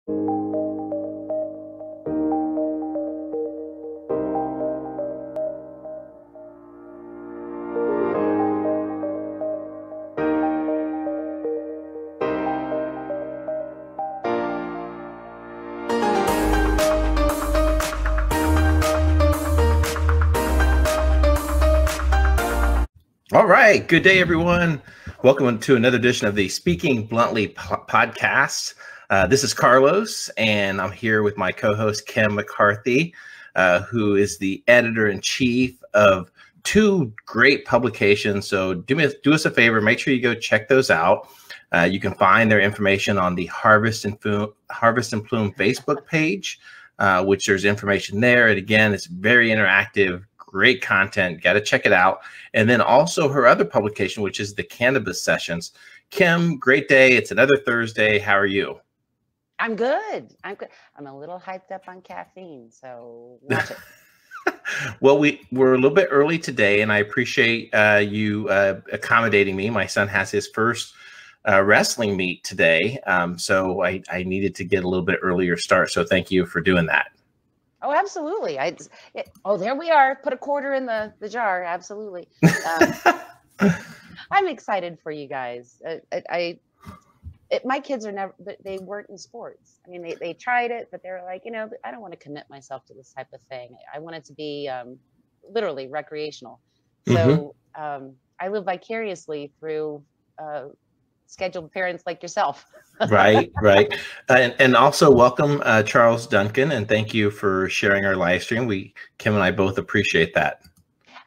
All right. Good day, everyone. Welcome to another edition of the Speaking Bluntly podcast. This is Carlos, and I'm here with my co-host, Kim McCarthy, who is the editor-in-chief of two great publications. So do us a favor. Make sure you go check those out. You can find their information on the Harvest and Plume Facebook page, which there's information there. And again, it's very interactive. Great content. Got to check it out. And then also her other publication, which is the Cannabis Sessions. Kim, great day. It's another Thursday. How are you? I'm good. I'm good. I'm a little hyped up on caffeine, so watch it. Well, we're a little bit early today, and I appreciate you accommodating me. My son has his first wrestling meet today, so I needed to get a little bit earlier start. So thank you for doing that. Oh, absolutely. Oh, there we are. Put a quarter in the jar. Absolutely. I'm excited for you guys. My kids they weren't in sports. I mean, they tried it, but they were like, I don't want to commit myself to this type of thing. I want it to be literally recreational. So I live vicariously through scheduled parents like yourself. Right. And also welcome Charles Duncan, and thank you for sharing our live stream. Kim and I both appreciate that.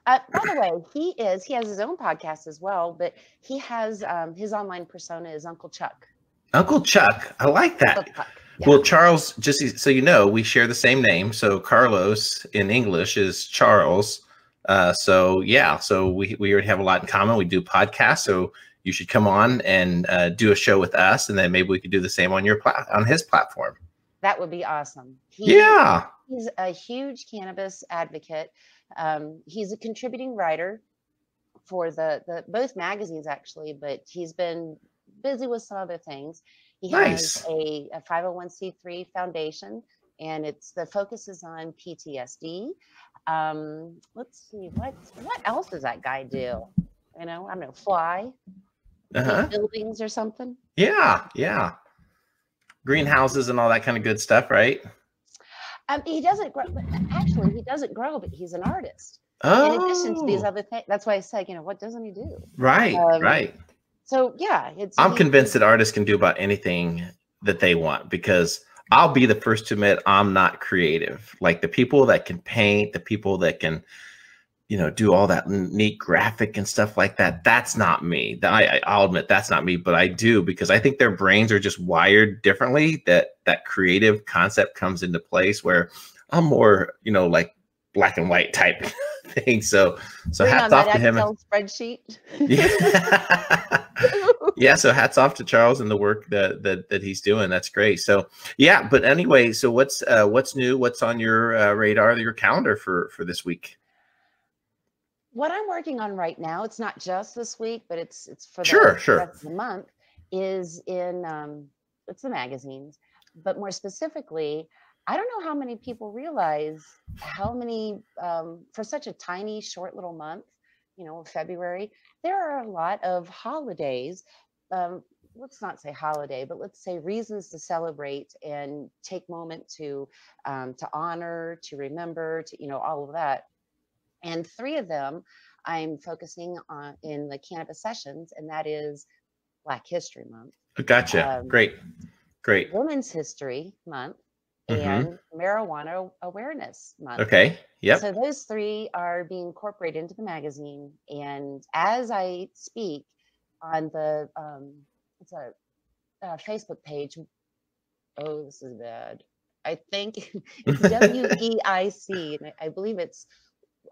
By the way, he has his own podcast as well, but he has his online persona is Uncle Chuck. Uncle Chuck. I like that. Yeah. Well, Charles, just so you know, we share the same name. So Carlos in English is Charles. So we already have a lot in common. We do podcasts. So you should come on and do a show with us, and then maybe we could do the same on on his platform. That would be awesome. He's a huge cannabis advocate. He's a contributing writer for the both magazines actually, but he's been busy with some other things. He has a 501c3 foundation, and the focus is on PTSD. Let's see, what else does that guy do? I don't know, fly. Buildings or something. Yeah. Greenhouses and all that kind of good stuff, right? He doesn't grow. Actually, he doesn't grow, but he's an artist. Oh. In addition to these other things, that's why I said, what doesn't he do? Right. So yeah, I'm convinced that artists can do about anything that they want, because I'll be the first to admit I'm not creative. Like the people that can paint, the people that can do all that neat graphic and stuff like that. That's not me. I'll admit that's not me, but I do, because I think their brains are just wired differently. That creative concept comes into place, where I'm more, like black and white type thing. So hats off to him. Spreadsheet. Yeah. So hats off to Charles and the work that he's doing. That's great. So yeah. But anyway, so what's new? What's on your radar, your calendar for this week? What I'm working on right now, it's not just this week, but it's for the rest of the month, is it's the magazines. But more specifically, I don't know how many people realize how many, for such a tiny, short little month, February, there are a lot of holidays. Let's not say holiday, but let's say reasons to celebrate and take moment to honor, to remember, to, all of that. And 3 of them I'm focusing on in the Cannabis Sessions, and that is Black History Month. Gotcha. Great. Women's History Month and Marijuana Awareness Month. Okay. Yep. So those 3 are being incorporated into the magazine. And as I speak on the it's a Facebook page. Oh, this is bad. I think it's WEIC, and I believe it's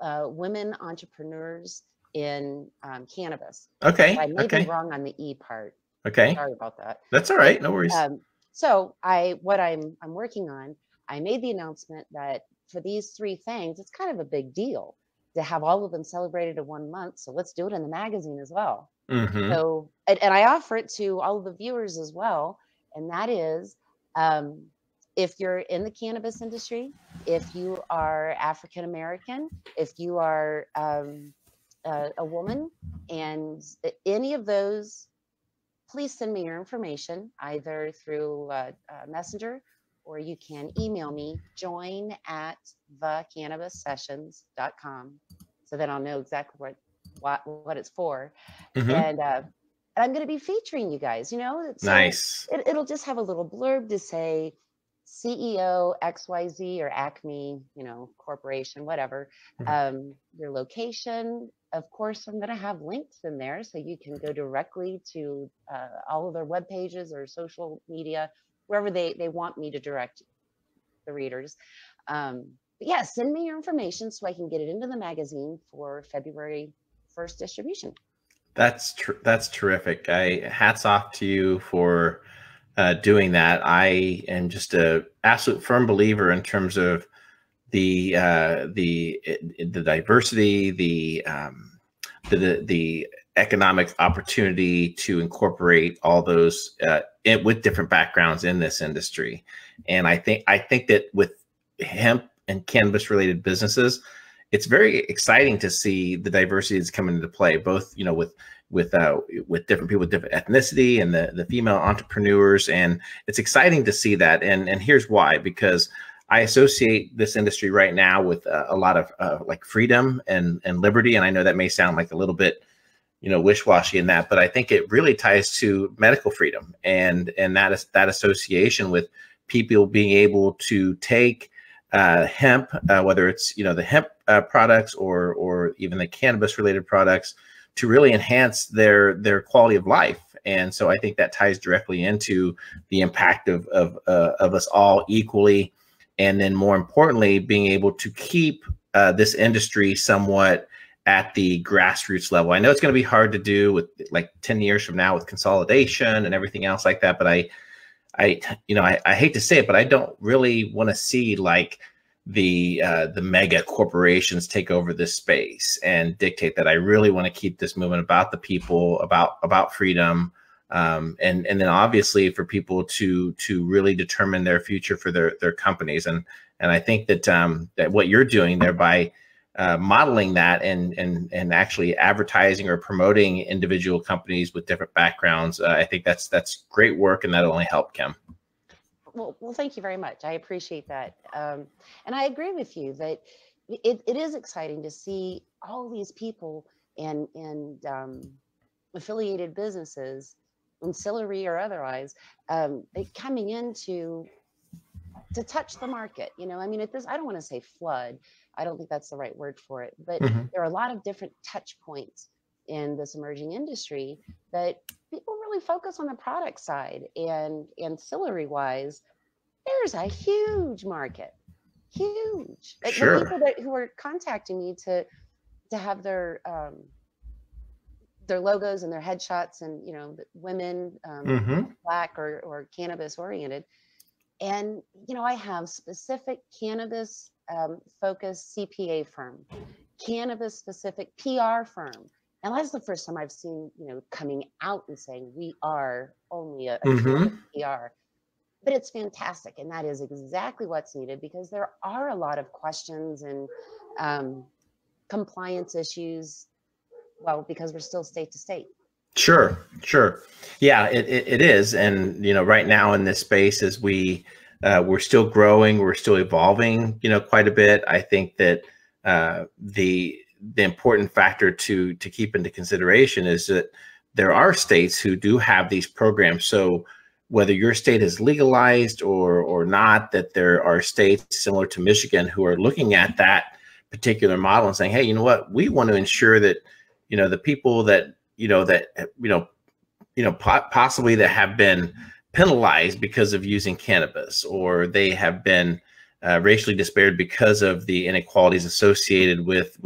Women Entrepreneurs in Cannabis. Okay. I may be wrong on the E part. Okay. Sorry about that. That's all right. No worries. So what I'm working on, I made the announcement that for these 3 things, it's kind of a big deal to have all of them celebrated in 1 month. So let's do it in the magazine as well. So, and I offer it to all of the viewers as well. And that is if you're in the cannabis industry, if you are African American, if you are a woman, and any of those, please send me your information either through Messenger, or you can email me, join@thecannabissessions.com, so that I'll know exactly what it's for. And I'm going to be featuring you guys, you know. So nice. It'll just have a little blurb to say CEO XYZ or Acme, you know, corporation, whatever, your location. Of course, I'm going to have links in there so you can go directly to all of their web pages or social media, wherever they want me to direct the readers. But yeah, send me your information so I can get it into the magazine for February 1st distribution. That's terrific. Hats off to you for doing that. I am just a absolute firm believer in terms of the diversity, the economic opportunity to incorporate all those with different backgrounds in this industry. And I think that with hemp and cannabis related businesses, it's very exciting to see the diversity that's coming into play, both, you know, with different people with different ethnicity and the female entrepreneurs. And it's exciting to see that. And here's why: because I associate this industry right now with a lot of like freedom and liberty. And I know that may sound like a little bit, you know, wish-washy in that, but I think it really ties to medical freedom and that association with people being able to take hemp, whether it's, you know, the hemp products or even the cannabis related products, to really enhance their quality of life. And so I think that ties directly into the impact of us all equally. And then more importantly, being able to keep this industry somewhat at the grassroots level. I know it's going to be hard to do with like 10 years from now with consolidation and everything else like that. But I hate to say it, but I don't really want to see like the mega corporations take over this space and dictate that. I really want to keep this movement about the people, about freedom, and then obviously for people to really determine their future for their companies. And I think that that what you're doing there by modeling that and actually advertising or promoting individual companies with different backgrounds, I think that's great work, and that'll only help, Kim. Well, thank you very much. I appreciate that. And I agree with you that it is exciting to see all these people and affiliated businesses, ancillary or otherwise, coming in to touch the market. You know, I mean, I don't want to say flood. I don't think that's the right word for it, but there are a lot of different touch points in this emerging industry that people really focus on the product side, and ancillary wise, there's a huge market, huge. Sure. The people who are contacting me to have their logos and their headshots, and, you know, women, Black or cannabis oriented. And, you know, I have specific cannabis focused CPA firm, cannabis specific PR firm. And that's the first time I've seen, you know, coming out and saying we are only a PR. But it's fantastic. And that is exactly what's needed, because there are a lot of questions and compliance issues. Well, because we're still state to state. Sure. Yeah, it is. And, you know, right now in this space, as we're still growing, we're still evolving, you know, quite a bit. I think that the important factor to keep into consideration is that there are states who do have these programs. So whether your state is legalized or not, that there are states similar to Michigan who are looking at that particular model and saying, hey, you know what, we want to ensure that, you know, the people that possibly that have been penalized because of using cannabis, or they have been racially disparate because of the inequalities associated with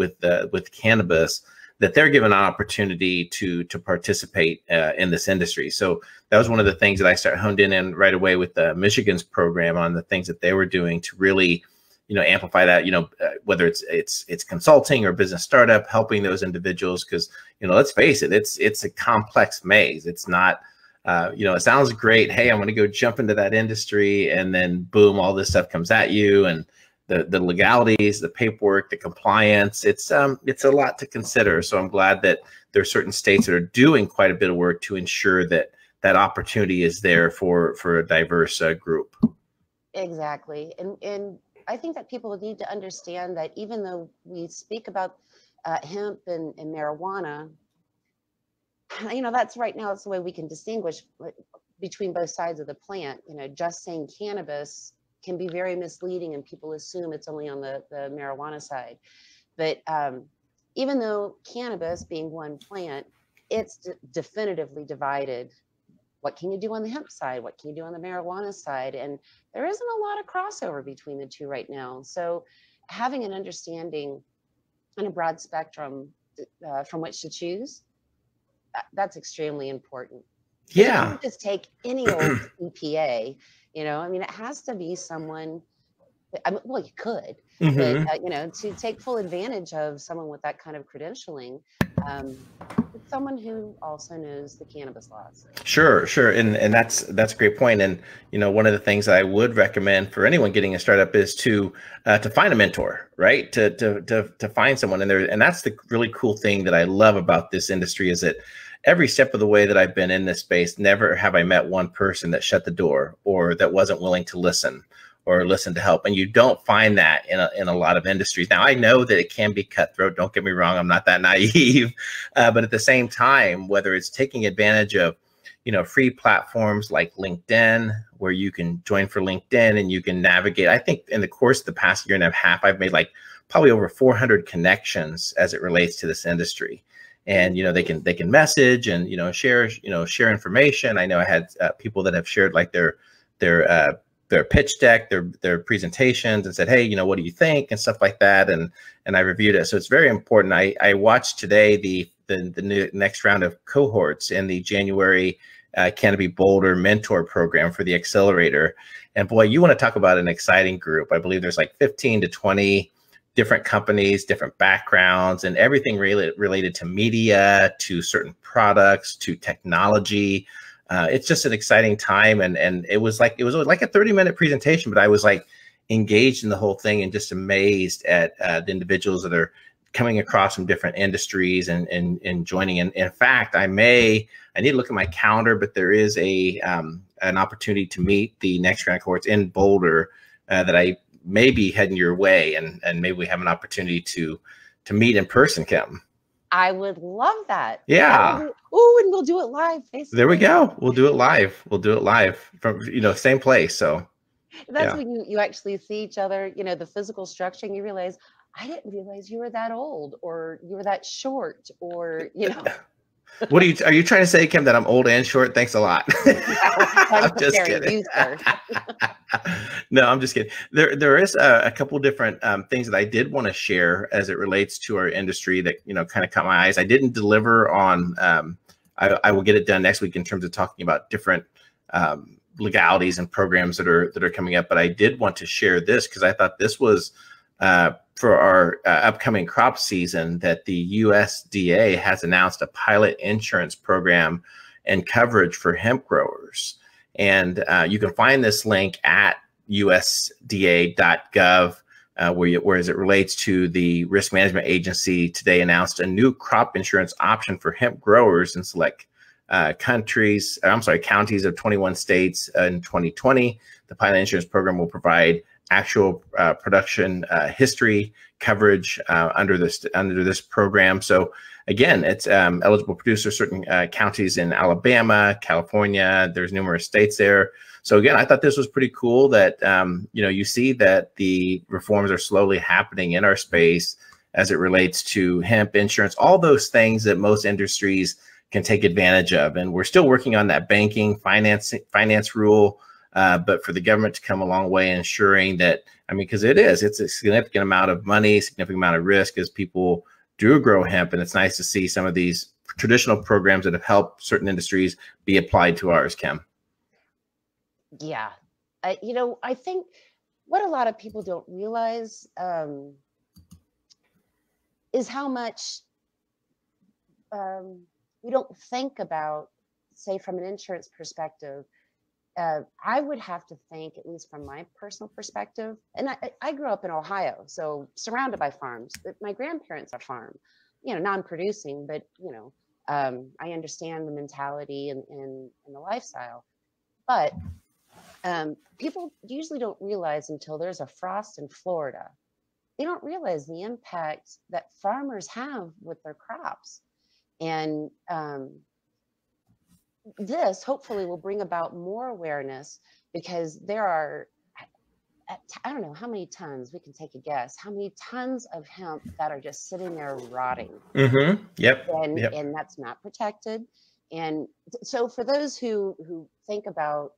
cannabis, that they're given an opportunity to participate in this industry. So that was one of the things that I started honed in right away with Michigan's program on the things that they were doing to really, you know, amplify that, you know, whether it's consulting or business startup, helping those individuals, because, you know, let's face it, it's a complex maze. It's not it sounds great. Hey, I'm going to go jump into that industry, and then boom, all this stuff comes at you, and the legalities, the paperwork, the compliance. It's a lot to consider. So I'm glad that there are certain states that are doing quite a bit of work to ensure that that opportunity is there for a diverse group. Exactly, and I think that people need to understand that even though we speak about hemp and marijuana, that's right now, it's the way we can distinguish between both sides of the plant. Just saying cannabis can be very misleading, and people assume it's only on the marijuana side. But even though cannabis being one plant, it's definitively divided. What can you do on the hemp side? What can you do on the marijuana side? And there isn't a lot of crossover between the two right now. So having an understanding and a broad spectrum from which to choose, that's extremely important. Yeah. You can't just take any old EPA, it has to be someone, well, you could, but, to take full advantage of someone with that kind of credentialing, it's someone who also knows the cannabis laws. Sure. And that's a great point. And, one of the things I would recommend for anyone getting a startup is to find a mentor, right? To find someone and that's the really cool thing that I love about this industry is that every step of the way that I've been in this space, never have I met one person that shut the door or that wasn't willing to listen or listen to help. And you don't find that in a lot of industries. Now, I know that it can be cutthroat. Don't get me wrong. I'm not that naive. But at the same time, whether it's taking advantage of, free platforms like LinkedIn, where you can join for LinkedIn and you can navigate. I think in the course of the past year and a half, I've made probably over 400 connections as it relates to this industry. And, they can message and, share information. I know I had people that have shared their pitch deck, their presentations, and said, hey, what do you think, and stuff like that. And I reviewed it. So it's very important. I watched today the new next round of cohorts in the January Canopy Boulder mentor program for the accelerator. And boy, you want to talk about an exciting group. I believe there's 15 to 20 different companies, different backgrounds, and everything related to media, to certain products, to technology. It's just an exciting time, and it was like a 30-minute presentation, but I was engaged in the whole thing and just amazed at the individuals that are coming across from different industries and joining. And in fact, I need to look at my calendar, but there is an opportunity to meet the next round of cohorts in Boulder that I may be heading your way, and maybe we have an opportunity to meet in person, Kim. I would love that. Yeah. And we'll do it live. Facebook. There we go. We'll do it live. From, same place. So that's when you actually see each other, the physical structure, and you realize, I didn't realize you were that old, or you were that short, or, What are you trying to say, Kim, that I'm old and short? Thanks a lot. I'm just kidding. No, I'm just kidding. There is a couple different things that I did want to share as it relates to our industry that, kind of caught my eyes. I didn't deliver on, I will get it done next week in terms of talking about different legalities and programs that are coming up. But I did want to share this because I thought this was for our upcoming crop season, that the USDA has announced a pilot insurance program and coverage for hemp growers. And you can find this link at usda.gov, where as it relates to the Risk Management Agency today announced a new crop insurance option for hemp growers in select counties of 21 states in 2020. The pilot insurance program will provide actual production history coverage under this program. So again, it's eligible producers, certain counties in Alabama, California. There's numerous states there. So again, I thought this was pretty cool that you see that the reforms are slowly happening in our space as it relates to hemp insurance, all those things that most industries can take advantage of. And we're still working on that banking finance rule. But for the government to come a long way, ensuring that, because it's a significant amount of money, significant amount of risk as people do grow hemp. And it's nice to see some of these traditional programs that have helped certain industries be applied to ours, Kim. Yeah. I think what a lot of people don't realize is how much we don't think about say from an insurance perspective, I would have to think, at least from my personal perspective, and I grew up in Ohio, so surrounded by farms. My grandparents are farm, non-producing, but, I understand the mentality and the lifestyle. But people usually don't realize until there's a frost in Florida, they don't realize the impact that farmers have with their crops. And this hopefully will bring about more awareness, because there are, I don't know how many tons, we can take a guess, how many tons of hemp that are just sitting there rotting. Mm-hmm. Yep. And that's not protected. And so for those who think about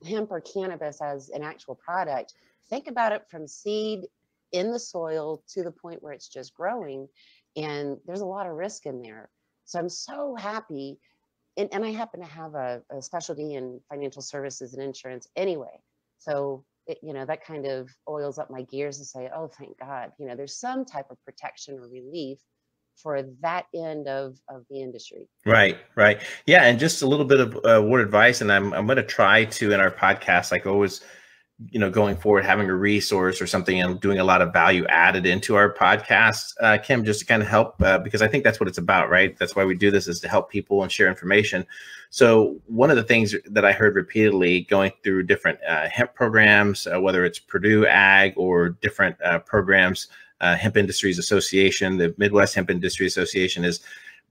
hemp or cannabis as an actual product, think about it from seed in the soil to the point where it's just growing. And there's a lot of risk in there. So I'm so happy. And I happen to have a specialty in financial services and insurance anyway. So, that kind of oils up my gears to say, oh, thank God, there's some type of protection or relief for that end of the industry. Right. Yeah. And just a little bit of word advice. And I'm going to try to, in our podcast, like always, going forward, having a resource or something and doing a lot of value added into our podcast, Kim, just to kind of help, because I think that's what it's about, right? That's why we do this, is to help people and share information. So one of the things that I heard repeatedly going through different hemp programs, whether it's Purdue Ag or different programs, Hemp Industries Association, the Midwest Hemp Industry Association, is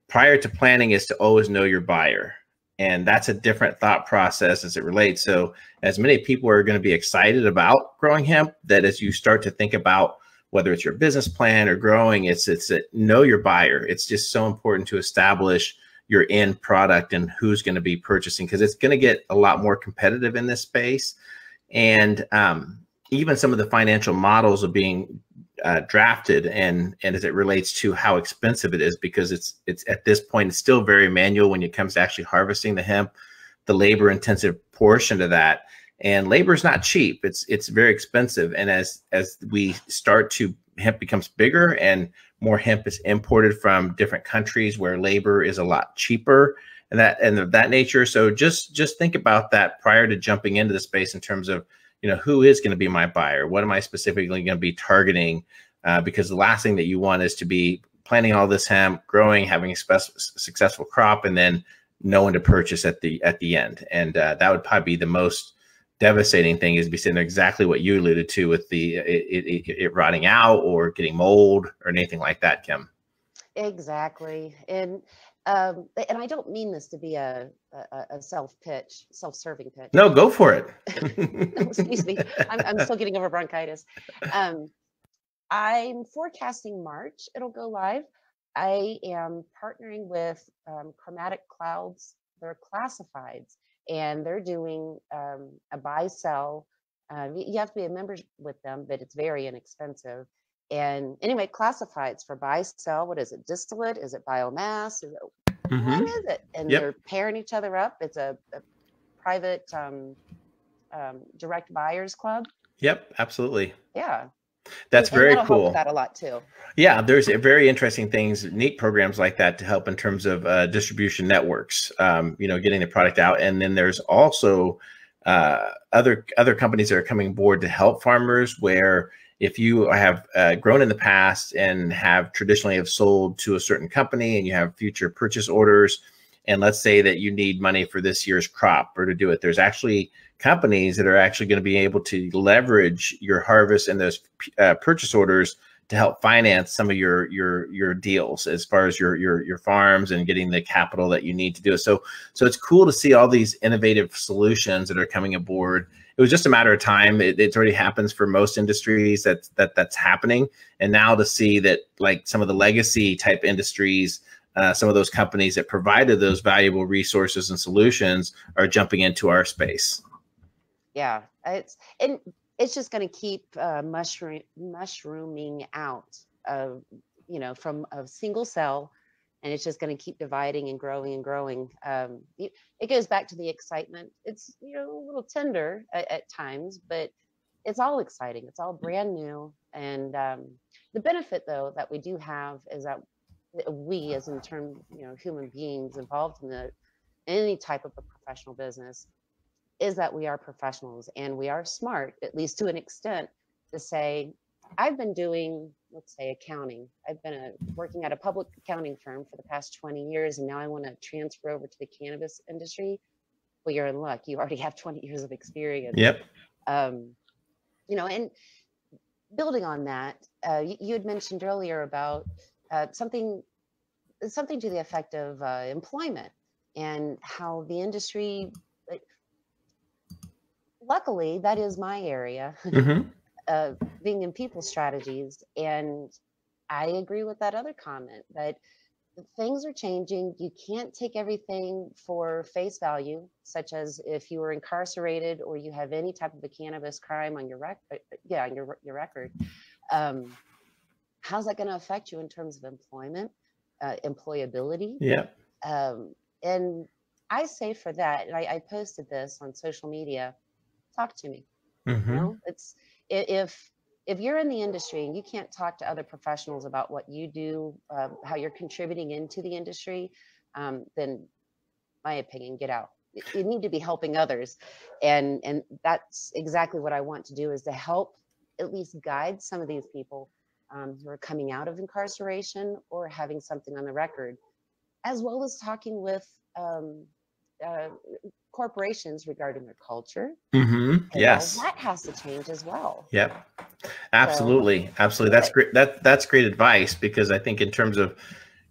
prior to planning is to always know your buyer. And that's a different thought process as it relates. So as many people are going to be excited about growing hemp, that as you start to think about whether it's your business plan or growing, it's know your buyer. It's just so important to establish your end product and who's going to be purchasing, because it's going to get a lot more competitive in this space. And even some of the financial models are being drafted, and as it relates to how expensive it is, because it's at this point, it's still very manual when it comes to actually harvesting the hemp, the labor intensive portion of that. And labor is not cheap. It's very expensive. And as we start to, hemp becomes bigger and more hemp is imported from different countries where labor is a lot cheaper and of that nature. So just think about that prior to jumping into the space in terms of, who is going to be my buyer? What am I specifically going to be targeting? Because the last thing that you want is to be planting all this hemp, growing, having a successful crop, and then no one to purchase at the end. And that would probably be the most devastating thing, is to be sitting there, exactly what you alluded to with it rotting out or getting mold or anything like that, Kim. Exactly. And I don't mean this to be a self-serving pitch. No, go for it. Excuse me. I'm still getting over bronchitis. I'm forecasting March. It'll go live. I am partnering with Chromatic Clouds. They're classifieds, and they're doing a buy-sell. You have to be a member with them, but it's very inexpensive. And anyway, classifieds for buy, sell. What is it? Distillate? Is it biomass? What is it? And they're pairing each other up. It's a private direct buyers club. Yep, absolutely. Yeah. That's very cool. Help that a lot too. Yeah, there's very interesting things, neat programs like that to help in terms of distribution networks, getting the product out. And then there's also other companies that are coming aboard to help farmers, where if you have grown in the past and have traditionally sold to a certain company and you have future purchase orders, and let's say that you need money for this year's crop or to do it, there's actually companies that are actually going to be able to leverage your harvest and those purchase orders to help finance some of your deals as far as your farms and getting the capital that you need to do it. So it's cool to see all these innovative solutions that are coming aboard. It was just a matter of time. It already happens for most industries that's happening. And now to see that, like some of the legacy type industries, some of those companies that provided those valuable resources and solutions are jumping into our space. Yeah, it's just going to keep mushrooming out of, from a single cell, and it's just going to keep dividing and growing and growing. It goes back to the excitement. It's, a little tender at times, but it's all exciting. It's all brand new. And the benefit, though, that we do have is that we, as in term, human beings involved in any type of a professional business is that we are professionals and we are smart, at least to an extent, to say, I've been doing, let's say, accounting. I've been working at a public accounting firm for the past 20 years, and now I want to transfer over to the cannabis industry. Well, you're in luck. You already have 20 years of experience. Yep. You know, and building on that, you had mentioned earlier about something to the effect of employment and how the industry, luckily, that is my area, being in people strategies. And I agree with that other comment that things are changing. You can't take everything for face value, such as if you were incarcerated or you have any type of a cannabis crime on your record. Your record. How's that going to affect you in terms of employment, employability? Yeah. And I say for that, and I posted this on social media. Talk to me. You know, it's if you're in the industry and you can't talk to other professionals about what you do, how you're contributing into the industry, then my opinion, get out. You need to be helping others. And that's exactly what I want to do, is to help at least guide some of these people who are coming out of incarceration or having something on the record, as well as talking with corporations regarding their culture. Yes, that has to change as well. Yep, absolutely, so, absolutely. That's great. That's great advice, because I think in terms of,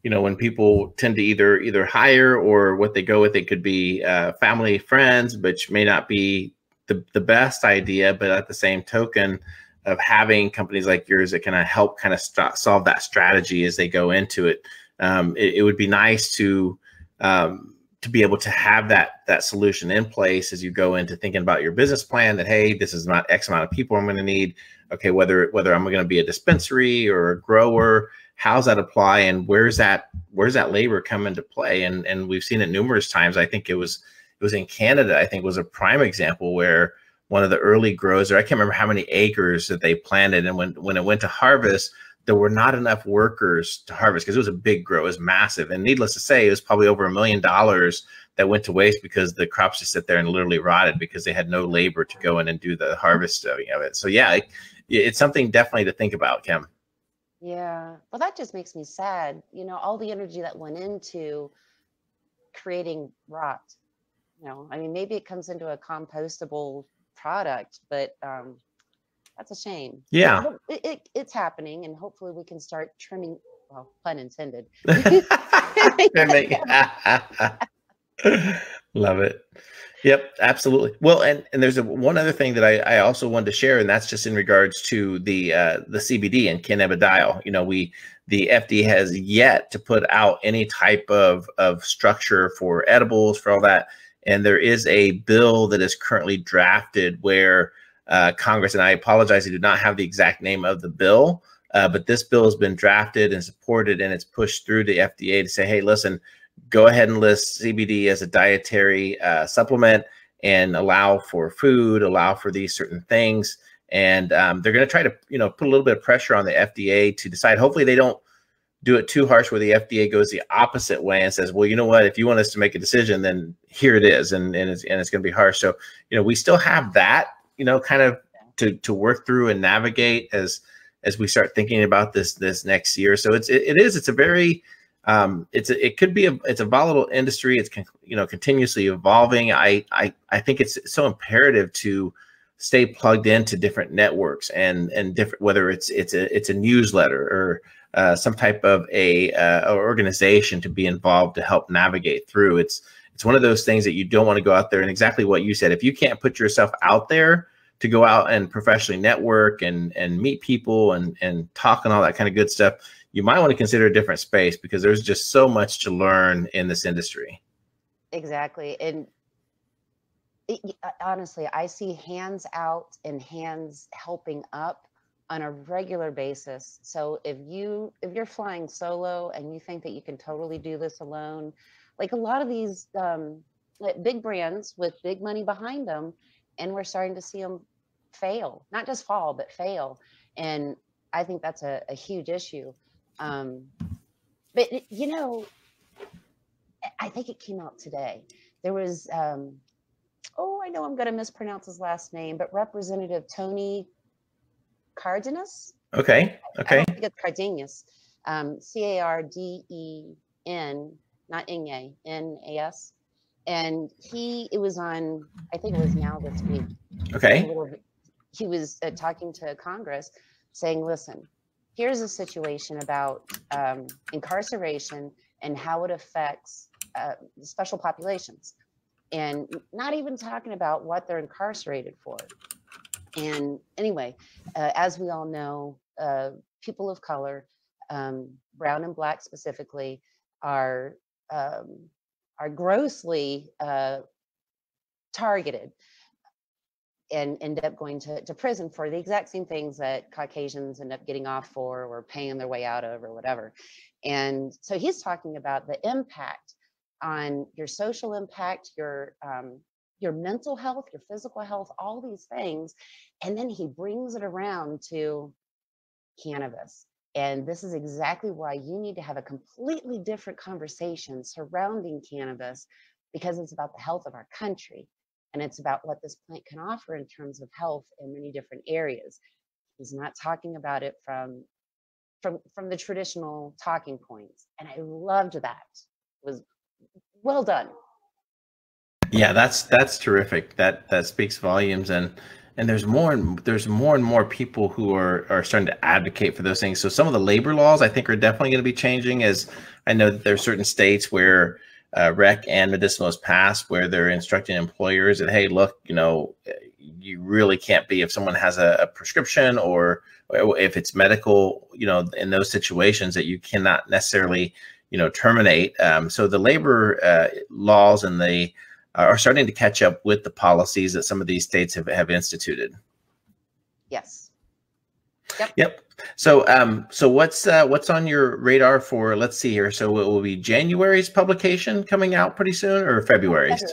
you know, when people tend to either hire, or what they go with, it could be family, friends, which may not be the best idea, but at the same token of having companies like yours that can help solve that strategy as they go into it, it would be nice to be able to have that solution in place as you go into thinking about your business plan, that, hey, this is not X amount of people I'm going to need. Okay, whether I'm going to be a dispensary or a grower, how's that apply, and where's that labor come into play? And we've seen it numerous times. I think it was in Canada, I think was a prime example, where one of the early growers, or I can't remember how many acres that they planted, and when it went to harvest, there were not enough workers to harvest, because it was a big grow, it was massive. And needless to say, it was probably over $1 million that went to waste, because the crops just sit there and literally rotted because they had no labor to go in and do the harvesting of it. So yeah, it's something definitely to think about, Kim. Yeah, well, that just makes me sad. You know, all the energy that went into creating rot. You know, I mean, maybe it comes into a compostable product, but that's a shame. Yeah, it's happening, and hopefully we can start trimming. Well, pun intended. Love it. Yep, absolutely. Well, and there's one other thing that I also wanted to share, and that's just in regards to the CBD and cannabidiol. You know, the FDA has yet to put out any type of structure for edibles, for all that. And there is a bill that is currently drafted where Congress, and I apologize, I do not have the exact name of the bill, but this bill has been drafted and supported, and it's pushed through the FDA to say, hey, listen, go ahead and list CBD as a dietary supplement, and allow for food, allow for these certain things. And they're going to try to, you know, put a little bit of pressure on the FDA to decide. Hopefully they don't do it too harsh, where the FDA goes the opposite way and says, well, you know what, if you want us to make a decision, then here it is. And it's going to be harsh. So, you know, we still have that, you know, kind of to work through and navigate as we start thinking about this next year. So it's a very, it's a volatile industry. It's, you know, continuously evolving. I think it's so imperative to stay plugged into different networks and different, whether it's a newsletter or some type of a organization to be involved to help navigate through. It's one of those things that you don't want to go out there, and exactly what you said, if you can't put yourself out there to go out and professionally network and meet people and talk and all that kind of good stuff, you might want to consider a different space, because there's just so much to learn in this industry. Exactly. And honestly, I see hands out and hands helping up on a regular basis. So if you're flying solo and you think that you can totally do this alone, like a lot of these like big brands with big money behind them, and we're starting to see them fail, not just fall, but fail. And I think that's a huge issue. But, you know, I think it came out today. There was, I know I'm going to mispronounce his last name, but Representative Tony Cardenas. Okay. I don't think it's Cardenas. Carden, not Inge, Nas. And it was on, I think it was Now This Week. Okay. He was talking to Congress saying, listen, here's a situation about incarceration and how it affects special populations. And not even talking about what they're incarcerated for. And anyway, as we all know, people of color, brown and black specifically, are grossly targeted and end up going to prison for the exact same things that Caucasians end up getting off for or paying their way out of or whatever. And so he's talking about the impact on your social impact, your mental health, your physical health, all these things. And then he brings it around to cannabis. And this is exactly why you need to have a completely different conversation surrounding cannabis, because it's about the health of our country. And it's about what this plant can offer in terms of health in many different areas. He's not talking about it from the traditional talking points. And I loved that. It was well done. Yeah, that's terrific. That speaks volumes, and there's more and more people who are starting to advocate for those things. So some of the labor laws I think are definitely going to be changing, as I know that there are certain states where rec and medicinal is passed, where they're instructing employers that, hey, look, you really can't be, if someone has a prescription or if it's medical, in those situations, that you cannot necessarily terminate. So the labor laws and the are starting to catch up with the policies that some of these states have instituted. Yes. Yep. So what's on your radar for, let's see here. So it will be January's publication coming out pretty soon, or February's?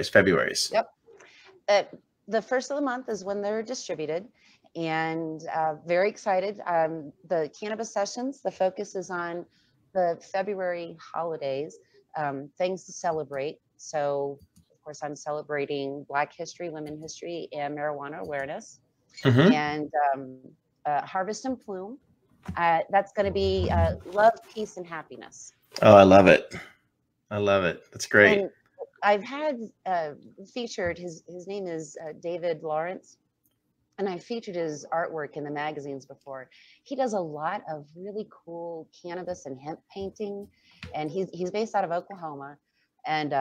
February's. Yep. The first of the month is when they're distributed, and very excited. The cannabis sessions, the focus is on the February holidays, things to celebrate. So, of course, I'm celebrating Black History, Women History, and marijuana awareness. Mm-hmm. And Harvest and Plume. That's going to be love, peace, and happiness. Oh, I love it. I love it. That's great. And I've had featured, his name is David Lawrence, and I featured his artwork in the magazines before. He does a lot of really cool cannabis and hemp painting, and he's based out of Oklahoma. And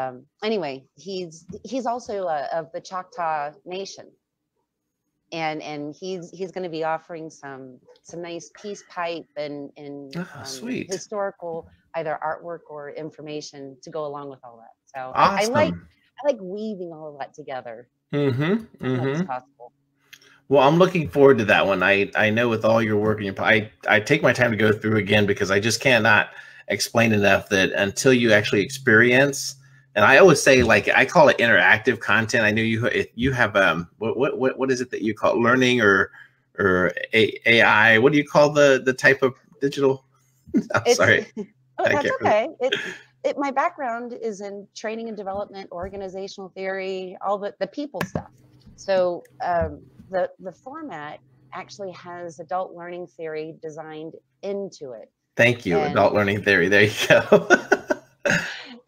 anyway, he's also of the Choctaw Nation, and he's going to be offering some nice peace pipe and historical either artwork or information to go along with all that. So awesome. I like weaving all of that together. Mm-hmm. It's possible. Well, I'm looking forward to that one. I know with all your work and I take my time to go through again, because I just cannot explain enough that until you actually experience. And I always say, like, I call it interactive content. I know you have what is it that you call it? Learning or AI? What do you call the type of digital? I'm sorry. Oh, that's okay. My background is in training and development, organizational theory, all the people stuff. So the format actually has adult learning theory designed into it. Thank you, adult learning theory. There you go.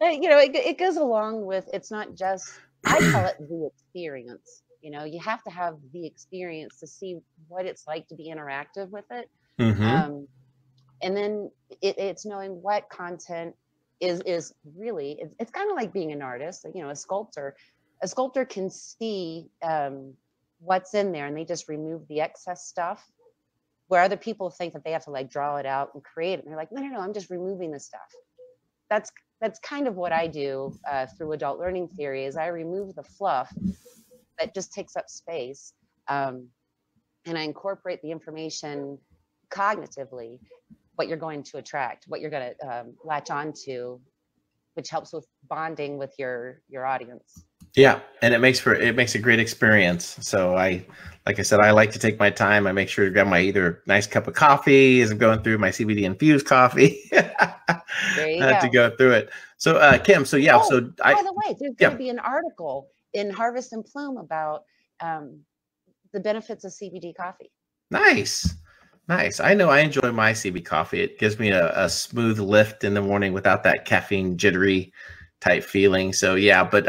It goes along with, it's not just, I call it the experience. You have to have the experience to see what it's like to be interactive with it. Mm-hmm. And then it's knowing what content is really, it's kind of like being an artist, a sculptor. A sculptor can see what's in there, and they just remove the excess stuff, where other people think that they have to like draw it out and create it. And they're like, no, I'm just removing the stuff. That's kind of what I do through adult learning theory, is I remove the fluff that just takes up space, and I incorporate the information cognitively, what you're going to attract, what you're going to latch onto, which helps with bonding with your audience. Yeah, and it makes a great experience. So like I said, I like to take my time. I make sure to grab my either nice cup of coffee as I'm going through my CBD infused coffee. There you to go. go through it. So Kim, so yeah, so by the way, there's going to be an article in Harvest and Plume about the benefits of CBD coffee. Nice. I know I enjoy my CBD coffee. It gives me a smooth lift in the morning without that caffeine jittery type feeling. So yeah, but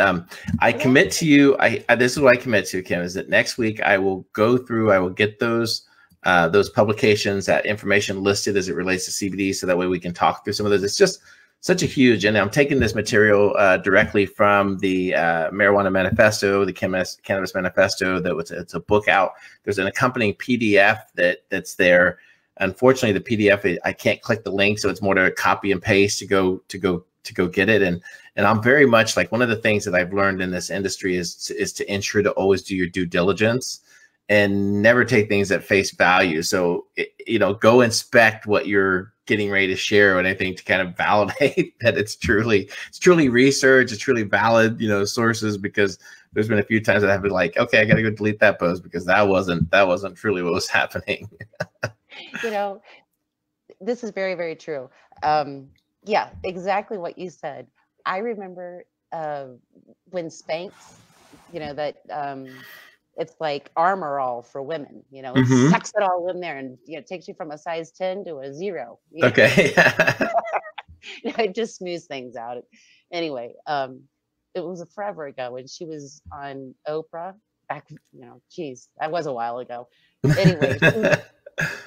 I commit to you. This is what I commit to, Kim, is that next week I will go through. I will get those publications, that information listed as it relates to CBD, so that way we can talk through some of those. It's just such a huge, and I'm taking this material directly from the Marijuana Manifesto, the Cannabis Manifesto. It's a book out. There's an accompanying PDF that's there. Unfortunately, the PDF, I can't click the link, so it's more to copy and paste to go get it. And I'm very much like, one of the things that I've learned in this industry is to ensure to always do your due diligence and never take things at face value. So, go inspect what you're getting ready to share or anything to kind of validate that it's truly research, it's truly valid, sources, because there's been a few times that I've been like, okay, I got to go delete that post because that wasn't truly what was happening. This is very, very true. Yeah, exactly what you said. I remember when Spanx, that it's like Armor All for women, it sucks it all in there and takes you from a size 10 to a 0. Okay. It just smooths things out. Anyway, it was forever ago, and she was on Oprah back, geez, that was a while ago. Anyway,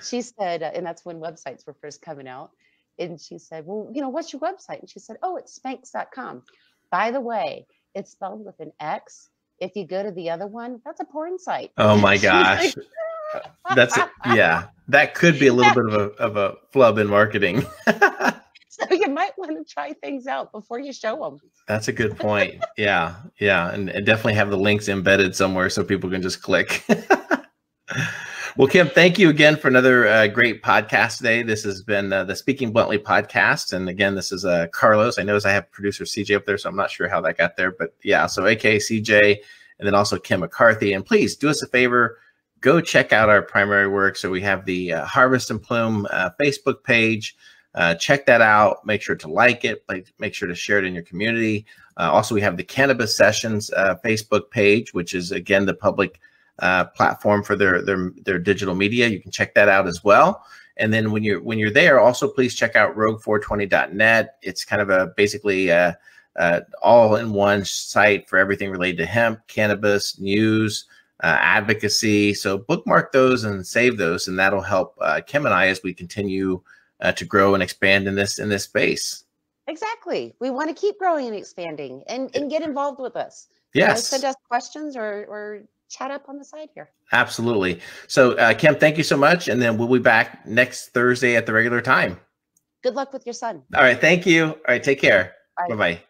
she said, and that's when websites were first coming out. And she said, well, what's your website? And she said, oh, it's Spanx.com. By the way, it's spelled with an X. If you go to the other one, that's a porn site. Oh my gosh. That could be a little bit of a flub in marketing. So you might want to try things out before you show them. That's a good point. Yeah. And definitely have the links embedded somewhere so people can just click. Well, Kim, thank you again for another great podcast today. This has been the Speaking Bluntly podcast. And again, this is Carlos. I notice I have producer CJ up there, so I'm not sure how that got there. But yeah, so AKA CJ, and then also Kim McCarthy. And please do us a favor, go check out our primary work. So we have the Harvest and Plume Facebook page. Check that out. Make sure to like it. Make sure to share it in your community. Also, we have the Cannabis Sessions Facebook page, which is, again, the public platform for their digital media. You can check that out as well. And then when you're there, also please check out rogue420.net. It's kind of a basically all-in-one site for everything related to hemp, cannabis, news, advocacy. So bookmark those and save those, and that'll help Kim and I as we continue to grow and expand in this space. Exactly. We want to keep growing and expanding, and get involved with us. Yes. Send us questions or chat up on the side here. Absolutely. So Kim, thank you so much. And then we'll be back next Thursday at the regular time. Good luck with your son. All right. Thank you. All right. Take care. Bye-bye.